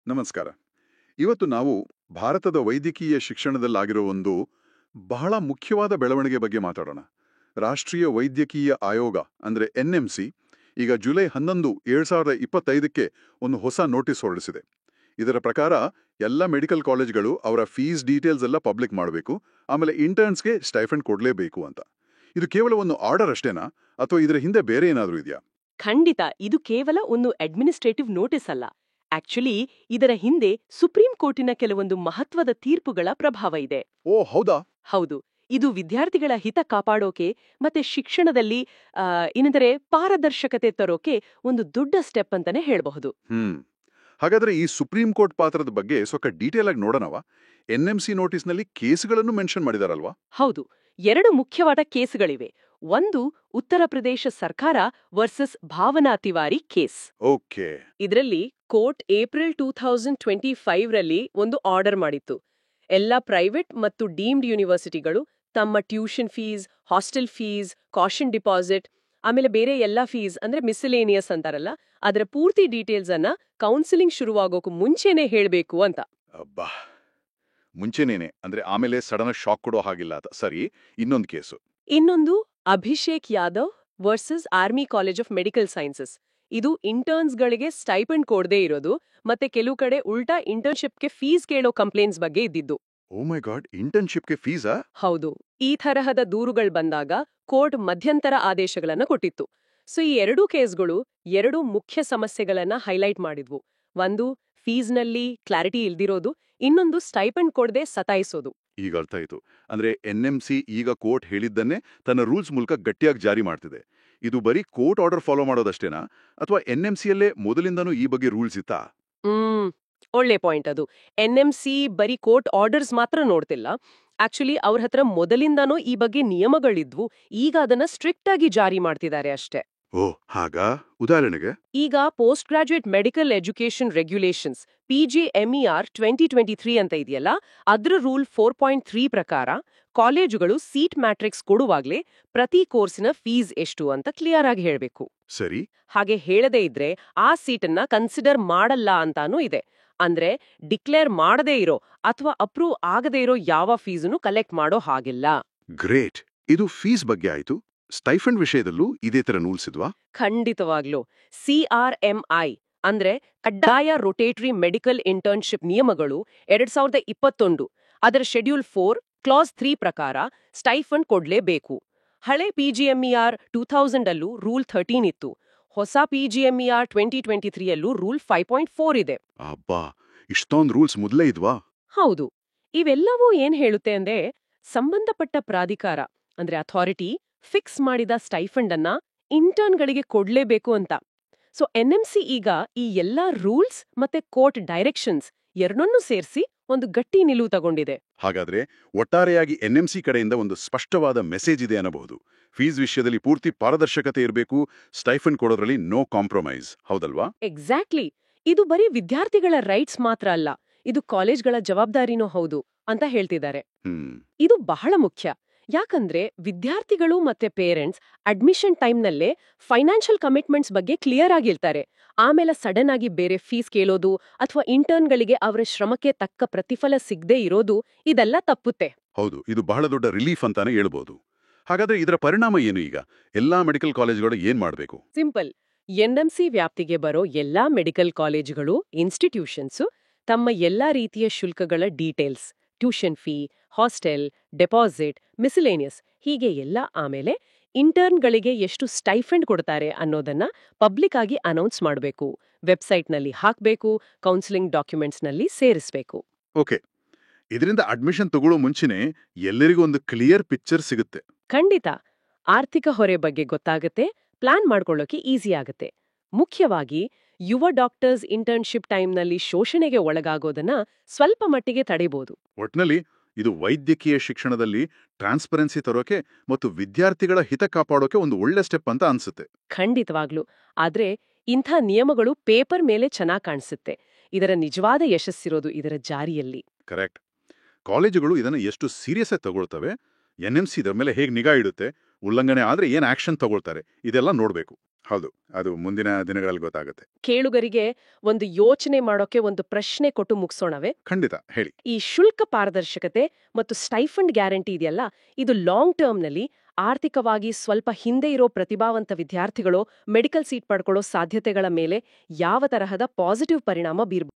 ನಮಸ್ಕಾರ. ಇವತ್ತು ನಾವು ಭಾರತದ ವೈದ್ಯಕೀಯ ಶಿಕ್ಷಣದಲ್ಲಾಗಿರೋ ಒಂದು ಬಹಳ ಮುಖ್ಯವಾದ ಬೆಳವಣಿಗೆ ಬಗ್ಗೆ ಮಾತಾಡೋಣ. ರಾಷ್ಟ್ರೀಯ ವೈದ್ಯಕೀಯ ಆಯೋಗ ಅಂದ್ರೆ NMC ಈಗ ಜುಲೈ 11, 2025ಕ್ಕೆ ಒಂದು ಹೊಸ ನೋಟಿಸ್ ಹೊರಡಿಸಿದೆ. ಇದರ ಪ್ರಕಾರ ಎಲ್ಲ ಮೆಡಿಕಲ್ ಕಾಲೇಜ್ಗಳು ಅವರ ಫೀಸ್ ಡೀಟೇಲ್ಸ್ ಎಲ್ಲ ಪಬ್ಲಿಕ್ ಮಾಡಬೇಕು, ಆಮೇಲೆ ಇಂಟರ್ನ್ಸ್ಗೆ ಸ್ಟೈಫಂಡ್ ಕೊಡಲೇಬೇಕು ಅಂತ. ಇದು ಕೇವಲ ಒಂದು ಆರ್ಡರ್ ಅಷ್ಟೇನಾ, ಅಥವಾ ಇದರ ಹಿಂದೆ ಬೇರೆ ಏನಾದರೂ ಇದೆಯಾ? ಖಂಡಿತ ಇದು ಕೇವಲ ಒಂದು ಅಡ್ಮಿನಿಸ್ಟ್ರೇಟಿವ್ ನೋಟಿಸ್ ಅಲ್ಲ. ಆಕ್ಚುಲಿ ಇದರ ಹಿಂದೆ ಸುಪ್ರೀಂ ಕೋರ್ಟಿನ ಕೆಲವೊಂದು ಮಹತ್ವದ ತೀರ್ಪುಗಳ ಪ್ರಭಾವ ಇದೆ. ಓ ಹೌದಾ? ಹೌದು. ಇದು ವಿದ್ಯಾರ್ಥಿಗಳ ಹಿತ ಕಾಪಾಡೋಕೆ ಮತ್ತೆ ಶಿಕ್ಷಣದಲ್ಲಿ ಏನೆಂದರೆ ಪಾರದರ್ಶಕತೆ ತರೋಕೆ ಒಂದು ದೊಡ್ಡ ಸ್ಟೆಪ್ ಅಂತಾನೆ ಹೇಳಬಹುದು. ಹಾಗಾದ್ರೆ ಈ ಸುಪ್ರೀಂ ಕೋರ್ಟ್ ಪಾತ್ರದ ಬಗ್ಗೆ ಸ್ವಲ್ಪ ಡೀಟೇಲ್ ಆಗಿ ನೋಡೋಣವಾ? NMC ನೋಟಿಸ್ನಲ್ಲಿ ಕೇಸ್ಗಳನ್ನು mention ಮಾಡಿದಾರಲ್ವಾ? ಹೌದು, 2 ಮುಖ್ಯವಾದ ಕೇಸ್ಗಳಿವೆ. ಒಂದು ಉತ್ತರ ಪ್ರದೇಶ ಸರ್ಕಾರ versus Bhavana Tiwari case. Okay. ಇದರಲ್ಲಿ ಕೋರ್ಟ್ ಏಪ್ರಿಲ್ 2025ರಲ್ಲಿ ಒಂದು ಆರ್ಡರ್ ಮಾಡಿತ್ತು. ಎಲ್ಲ ಪ್ರೈವೇಟ್ ಮತ್ತು ಡೀಮ್ಡ್ ಯೂನಿವರ್ಸಿಟಿಗಳು ತಮ್ಮ tuition fees, hostel fees, caution deposit, ಆಮೇಲೆ ಬೇರೆ ಎಲ್ಲ ಫೀಸ್ ಅಂದ್ರೆ ಮಿಸ್ಸೆಲೇನಿಯಸ್ ಅಂತಾರಲ್ಲ, ಅದರ ಪೂರ್ತಿ ಡೀಟೇಲ್ಸ್ ಅನ್ನ ಕೌನ್ಸಿಲಿಂಗ್ ಶುರುವಾಗೋಕು ಮುಂಚೆನೆ ಹೇಳಬೇಕು ಅಂತ. ಅಬ್ಬಾ, ಮುಂಚೆನೇನೆ ಅಂದ್ರೆ ಆಮೇಲೆ ಸಡನ್ ಶಾಕ್ ಕೊಡೋ ಹಾಗಿಲ್ಲ ಅಂತ. ಸರಿ, ಇನ್ನೊಂದು ಕೇಸು. ಇನ್ನೊಂದು Abhishek Yadav versus army college of medical sciences. ಇದು ಇಂಟರ್ನ್ಸ್ಗಳಿಗೆ ಸ್ಟೈಪೆಂಡ್ ಕೊಡದೇ ಇರೋದು ಮತ್ತೆ ಕೆಲವು ಕಡೆ ಉಲ್ಟಾ ಇಂಟರ್ನ್ಶಿಪ್ಗೆ ಫೀಸ್ ಕೇಳೋ ಕಂಪ್ಲೇಂಟ್ಸ್ ಬಗ್ಗೆ ಇದ್ದಿದ್ದು. ಓ ಮೈ ಗಾಡ್, ಇಂಟರ್ನ್ಶಿಪ್ಗೆ ಫೀಸಾ? ಹೌದು. ಈ ತರಹದ ದೂರುಗಳು ಬಂದಾಗ ಕೋರ್ಟ್ ಮಧ್ಯಂತರ ಆದೇಶಗಳನ್ನ ಕೊಟ್ಟಿತ್ತು. ಸೊ ಈ 2 ಕೇಸ್ಗಳು 2 ಮುಖ್ಯ ಸಮಸ್ಯೆಗಳನ್ನ ಹೈಲೈಟ್ ಮಾಡಿದ್ವು. ಒಂದು ಫೀಸ್ನಲ್ಲಿ ಕ್ಲಾರಿಟಿ ಇಲ್ದಿರೋದು, ಇನ್ನೊಂದು ಸ್ಟೈಪೆಂಡ್ ಕೊಡದೆ ಸತಾಯಿಸೋದು. ಈಗ ಅರ್ಥ ಆಯ್ತು. ಅಂದ್ರೆ NMC ಈಗ ಕೋರ್ಟ್ ಹೇಳಿದ್ದನ್ನೇ ತನ್ನ ರೂಲ್ಸ್ ಮೂಲಕ ಗಟ್ಟಿಯಾಗಿ ಜಾರಿ ಮಾಡ್ತಿದೆ. ಇದು ಬರೀ ಕೋರ್ಟ್ ಆರ್ಡರ್ ಫಾಲೋ ಮಾಡೋದಷ್ಟೇನಾ, ಅಥವಾ NMCಯಲ್ಲೇ ಮೊದಲಿಂದನೂ ಈ ಬಗ್ಗೆ ರೂಲ್ಸ್ ಇತ್ತಾ? ಒಳ್ಳೆ ಪಾಯಿಂಟ್ ಅದು. NMC ಬರೀ ಕೋರ್ಟ್ ಆರ್ಡರ್ಸ್ ಮಾತ್ರ ನೋಡ್ತಿಲ್ಲ. ಆಕ್ಚುಲಿ ಅವ್ರ ಹತ್ರ ಮೊದಲಿಂದಾನೂ ಈ ಬಗ್ಗೆ ನಿಯಮಗಳಿದ್ವು, ಈಗ ಅದನ್ನ ಸ್ಟ್ರಿಕ್ಟ್ ಆಗಿ ಜಾರಿ ಮಾಡ್ತಿದ್ದಾರೆ ಅಷ್ಟೇ. ಓ ಹಾಗಾ? ಉದಾಹರಣೆಗೆ ಈಗ post graduate medical education regulations PGMER 2023 ಅಂತ ಇದೆಯಲ್ಲ, ಅದ್ರ ರೂಲ್ 4.3 ಪ್ರಕಾರ ಕಾಲೇಜುಗಳು ಸೀಟ್ ಮ್ಯಾಟ್ರಿಕ್ಸ್ ಕೊಡುವಾಗ್ಲೇ ಪ್ರತಿ ಕೋರ್ಸಿನ ಫೀಸ್ ಎಷ್ಟು ಅಂತ ಕ್ಲಿಯರ್ ಆಗಿ ಹೇಳಬೇಕು. ಸರಿ. ಹಾಗೆ ಹೇಳದೇ ಇದ್ರೆ ಆ ಸೀಟನ್ನ ಕನ್ಸಿಡರ್ ಮಾಡಲ್ಲ ಅಂತಾನೂ ಇದೆ. ಅಂದ್ರೆ ಡಿಕ್ಲೇರ್ ಮಾಡದೇ ಇರೋ ಅಥವಾ ಅಪ್ರೂವ್ ಆಗದೇ ಇರೋ ಯಾವ ಫೀಸನ್ನು ಕಲೆಕ್ಟ್ ಮಾಡೋ ಹಾಗಿಲ್ಲ. ಗ್ರೇಟ್. ಇದು ಫೀಸ್ ಬಗ್ಗೆ ಆಯ್ತು. ಸ್ಟೈಫಂಡ್ ವಿಷಯದಲ್ಲೂ ಇದೇ ತರ ರೂಲ್ಸ್ ಇದ್ವಾ? ಖಂಡಿತವಾಗ್ಲೂ. CRMI ಅಂದ್ರೆ ಕಡ್ಡಾಯ ರೊಟೇಟರಿ ಮೆಡಿಕಲ್ ಇಂಟರ್ನ್ಶಿಪ್ ನಿಯಮಗಳು 2021 ಅದರ ಶೆಡ್ಯೂಲ್ 4 ಕ್ಲಾಸ್ 3 ಪ್ರಕಾರ ಸ್ಟೈಫಂಡ್ ಕೊಡ್ಲೇಬೇಕು. ಹಳೆ PGMER 2000 ರೂಲ್ 13 ಇತ್ತು. ಹೊಸ PGMER 2023ಯಲ್ಲೂ ರೂಲ್ 5.4 ಇದೆ. ಅಬ್ಬಾ, ಇಷ್ಟೊಂದು ರೂಲ್ಸ್ ಮೊದಲೇ ಇದ್ವಾ? ಹೌದು. ಇವೆಲ್ಲವೂ ಏನ್ ಹೇಳುತ್ತೆ ಅಂದ್ರೆ ಸಂಬಂಧಪಟ್ಟ ಪ್ರಾಧಿಕಾರ ಅಂದ್ರೆ ಅಥಾರಿಟಿ ಫಿಕ್ಸ್ ಮಾಡಿದ ಸ್ಟೈಫಂಡ್ ಅನ್ನ ಇಂಟರ್ನ್ಗಳಿಗೆ ಕೊಡ್ಲೇಬೇಕು ಅಂತ. ಸೊ NMC ಈಗ ಈ ಎಲ್ಲಾ ರೂಲ್ಸ್ ಮತ್ತೆ ಕೋರ್ಟ್ ಡೈರೆಕ್ಷನ್ಸ್ ಎರಡನ್ನೂ ಸೇರಿಸಿ ಒಂದು ಗಟ್ಟಿ ನಿಲುವು ತಗೊಂಡಿದೆ. ಹಾಗಾದ್ರೆ ಒಟ್ಟಾರೆಯಾಗಿ NMC ಕಡೆಯಿಂದ ಒಂದು ಸ್ಪಷ್ಟವಾದ ಮೆಸೇಜ್ ಇದೆ ಅನ್ನಬಹುದು. ಫೀಸ್ ವಿಷಯದಲ್ಲಿ ಪೂರ್ತಿ ಪಾರದರ್ಶಕತೆ ಇರಬೇಕು, ಸ್ಟೈಫಂಡ್ ಕೊಡೋದ್ರಲ್ಲಿ ನೋ ಕಾಂಪ್ರಮೈಸ್. ಹೌದಲ್ವಾ? ಎಕ್ಸಾಕ್ಟ್ಲಿ. ಇದು ಬರೀ ವಿದ್ಯಾರ್ಥಿಗಳ ರೈಟ್ಸ್ ಮಾತ್ರ ಅಲ್ಲ, ಇದು ಕಾಲೇಜ್ಗಳ ಜವಾಬ್ದಾರಿನೂ ಹೌದು ಅಂತ ಹೇಳ್ತಿದ್ದಾರೆ. ಇದು ಬಹಳ ಮುಖ್ಯ. ಯಾಕಂದ್ರೆ ವಿದ್ಯಾರ್ಥಿಗಳು ಮತ್ತೆ ಪೇರೆಂಟ್ಸ್ ಅಡ್ಮಿಷನ್ ಟೈಮ್ನಲ್ಲೇ ಫೈನಾನ್ಷಿಯಲ್ ಕಮಿಟ್ಮೆಂಟ್ಸ್ ಬಗ್ಗೆ ಕ್ಲಿಯರ್ ಆಗಿರ್ತಾರೆ. ಆಮೇಲೆ ಸಡನ್ ಆಗಿ ಬೇರೆ ಫೀಸ್ ಕೇಳೋದು ಅಥವಾ ಇಂಟರ್ನ್ಗಳಿಗೆ ಅವರ ಶ್ರಮಕ್ಕೆ ತಕ್ಕ ಪ್ರತಿಫಲ ಸಿಗದೆ ಇರೋದು ಇದೆಲ್ಲ ತಪ್ಪುತ್ತೆ. ಹೌದು, ಇದು ಬಹಳ ದೊಡ್ಡ ರಿಲೀಫ್ ಅಂತಾನೆ ಹೇಳ್ಬೋದು. ಹಾಗಾದ್ರೆ ಇದರ ಪರಿಣಾಮ ಏನು? ಈಗ ಎಲ್ಲಾ ಮೆಡಿಕಲ್ ಕಾಲೇಜುಗಳು ಏನ್ ಮಾಡಬೇಕು? ಸಿಂಪಲ್. NMC ವ್ಯಾಪ್ತಿಗೆ ಬರೋ ಎಲ್ಲಾ ಮೆಡಿಕಲ್ ಕಾಲೇಜುಗಳು, ಇನ್ಸ್ಟಿಟ್ಯೂಷನ್ಸು ತಮ್ಮ ಎಲ್ಲಾ ರೀತಿಯ ಶುಲ್ಕಗಳ details, tuition fee, hostel, deposit, miscellaneous ಹೀಗೆ ಎಲ್ಲ, ಆಮೇಲೆ ಇಂಟರ್ನ್ಗಳಿಗೆ ಎಷ್ಟು ಸ್ಟೈಫಂಡ್ ಕೊಡ್ತಾರೆ ಅನ್ನೋದನ್ನ ಪಬ್ಲಿಕ್ ಆಗಿ ಅನೌನ್ಸ್ ಮಾಡಬೇಕು, ವೆಬ್ಸೈಟ್ನಲ್ಲಿ ಹಾಕಬೇಕು, ಕೌನ್ಸಿಲಿಂಗ್ ಡಾಕ್ಯುಮೆಂಟ್ಸ್ನಲ್ಲಿ ಸೇರಿಸಬೇಕು. ಓಕೆ. ಇದರಿಂದ ಅಡ್ಮಿಷನ್ ತಗೊಳ್ಳೋ ಮುಂಚೆನೆ ಎಲ್ಲರಿಗೂ ಒಂದು ಕ್ಲಿಯರ್ ಪಿಕ್ಚರ್ ಸಿಗುತ್ತೆ. ಖಂಡಿತ. ಆರ್ಥಿಕ ಹೊರೆ ಬಗ್ಗೆ ಗೊತ್ತಾಗುತ್ತೆ, ಪ್ಲಾನ್ ಮಾಡ್ಕೊಳ್ಳೋಕೆ ಈಸಿ ಆಗುತ್ತೆ. ಮುಖ್ಯವಾಗಿ ಯುವ ಡಾಕ್ಟರ್ಸ್ ಇಂಟರ್ನ್ಶಿಪ್ ಟೈಮ್ನಲ್ಲಿ ಶೋಷಣೆಗೆ ಒಳಗಾಗೋದನ್ನ ಸ್ವಲ್ಪ ಮಟ್ಟಿಗೆ ತಡೆಯಬಹುದು. ಒಟ್ನಲ್ಲಿ ಇದು ವೈದ್ಯಕೀಯ ಶಿಕ್ಷಣದಲ್ಲಿ ಟ್ರಾನ್ಸ್ಪರೆನ್ಸಿ ತರೋಕೆ ಮತ್ತು ವಿದ್ಯಾರ್ಥಿಗಳ ಹಿತ ಕಾಪಾಡೋಕೆ ಒಂದು ಒಳ್ಳೆ ಸ್ಟೆಪ್ ಅಂತ ಅನ್ಸುತ್ತೆ. ಖಂಡಿತವಾಗ್ಲು. ಆದ್ರೆ ಇಂಥ ನಿಯಮಗಳು ಪೇಪರ್ ಮೇಲೆ ಚೆನ್ನಾಗಿ ಕಾಣಿಸುತ್ತೆ. ಇದರ ನಿಜವಾದ ಯಶಸ್ಸಿರೋದು ಇದರ ಜಾರಿಯಲ್ಲಿ. ಕರೆಕ್ಟ್. ಕಾಲೇಜುಗಳು ಇದನ್ನು ಎಷ್ಟು ಸೀರಿಯಸ್ ಆಗಿ ತಗೊಳ್ತವೆ, NMC ಇದರ ಮೇಲೆ ಹೇಗೆ ನಿಗಾ ಇಡುತ್ತೆ, ಉಲ್ಲಂಘನೆ ಆದ್ರೆ ಏನ್ ಆಕ್ಷನ್ ತಗೊಳ್ತಾರೆ, ಇದೆಲ್ಲ ನೋಡ್ಬೇಕು. ಹೌದು, ಅದು ಮುಂದಿನ ದಿನಗಳಲ್ಲಿ ಗೊತ್ತಾಗುತ್ತೆ. ಕೇಳುಗರಿಗೆ ಒಂದು ಯೋಚನೆ ಮಾಡೋಕೆ ಒಂದು ಪ್ರಶ್ನೆ ಕೊಟ್ಟು ಮುಗಿಸೋಣವೇ? ಖಂಡಿತ, ಹೇಳಿ. ಈ ಶುಲ್ಕ ಪಾರದರ್ಶಕತೆ ಮತ್ತು ಸ್ಟೈಫಂಡ್ ಗ್ಯಾರಂಟಿ ಇದೆಯಲ್ಲ, ಇದು ಲಾಂಗ್ ಟರ್ಮ್ನಲ್ಲಿ ಆರ್ಥಿಕವಾಗಿ ಸ್ವಲ್ಪ ಹಿಂದೆ ಇರೋ ಪ್ರತಿಭಾವಂತ ವಿದ್ಯಾರ್ಥಿಗಳು ಮೆಡಿಕಲ್ ಸೀಟ್ ಪಡ್ಕೊಳ್ಳೋ ಸಾಧ್ಯತೆಗಳ ಮೇಲೆ ಯಾವ ತರಹದ ಪಾಸಿಟಿವ್ ಪರಿಣಾಮ ಬೀರ್ಬೋದು?